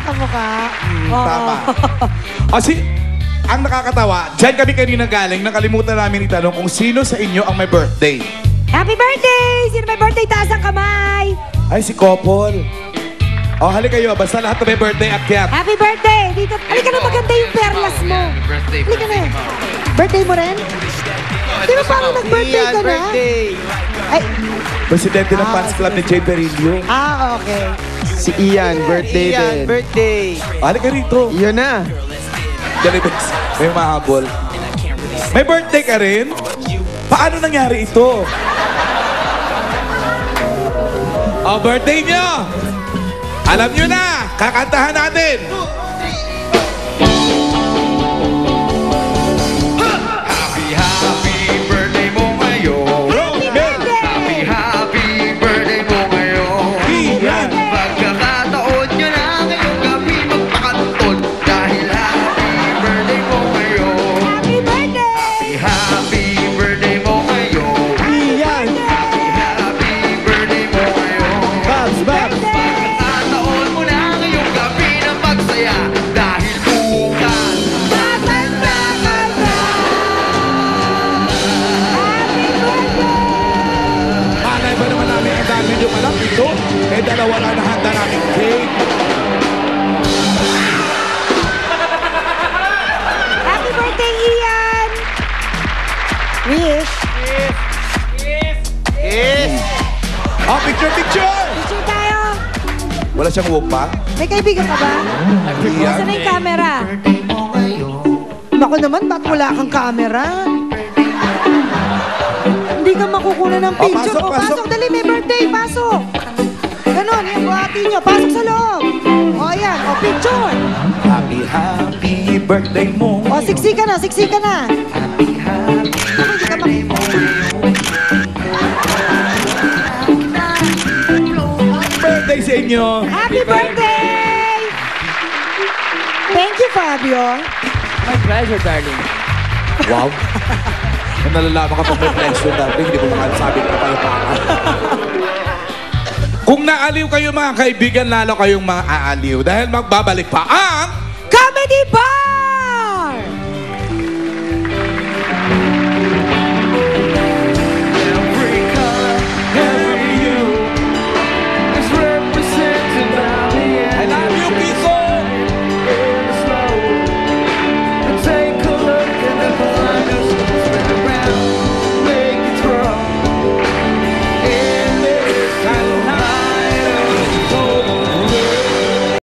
kamukha. Tama. Ang nakakatawa, dyan kami kanina galing, nakalimutan namin itanong kung sino sa inyo ang may birthday. Happy birthday! Sino may birthday? Taas ang kamay! Ay, si Kopol. Oh, halika kayo. Basta lahat na may birthday, akyat. Happy birthday! Dito, halika na maganda yung perlas mo. Halika na. Birthday mo rin? Di ba parang nag-birthday ka na? Ay, Presidente ng fans club ni Jay Perillo. okay. Si Ian, birthday din. Ian, birthday. Halika rito. Yun na. Galibes, may mahabol. May birthday ka rin? Paano nangyari ito? Oh, birthday nyo! Alam nyo na! Kakantahan natin! Happy birthday mo ngayon. Happy birthday! Happy birthday mo ngayon. Ian! Pagkakataon nyo na ngayong gabi magpakantod. Dahil happy birthday mo ngayon. Happy birthday! Happy birthday mo ngayon. Ian. Happy birthday mo ngayon. Babs, Babs. Pagkakataon mo na ngayong gabi na magsaya. Dahil bukas Tatanda ka na! Happy birthday! Malay ba naman namin ang dami nyo alam ito? Eh, dalawa lang na handa namin cake. Happy birthday, Ian! Wish. Yes. Oh, picture, picture! Picture tayo. Wala siyang wupa? May kaibigan ka ba? Ian? Saan na yung camera? Naku naman, ba't wala kang camera? Hindi ka makukuha ng picture. pasok, pasok. Pasok, dali, may birthday, pasok. Ganon, yung buhati nyo, pasok sa loob. O, ayan, o, picture. Happy, happy birthday mo. O, siksi ka na, siksi ka na. Naku, hindi ka Birthday sa inyo. Happy birthday! Thank you, Fabio. My pleasure, darling. Wow. Kung nalalaman ka pag may presyo dati, hindi ko makasabi ka pa yung pangalan. Kung naaliw kayo mga kaibigan, lalo kayong maaaliw. Dahil magbabalik pa ang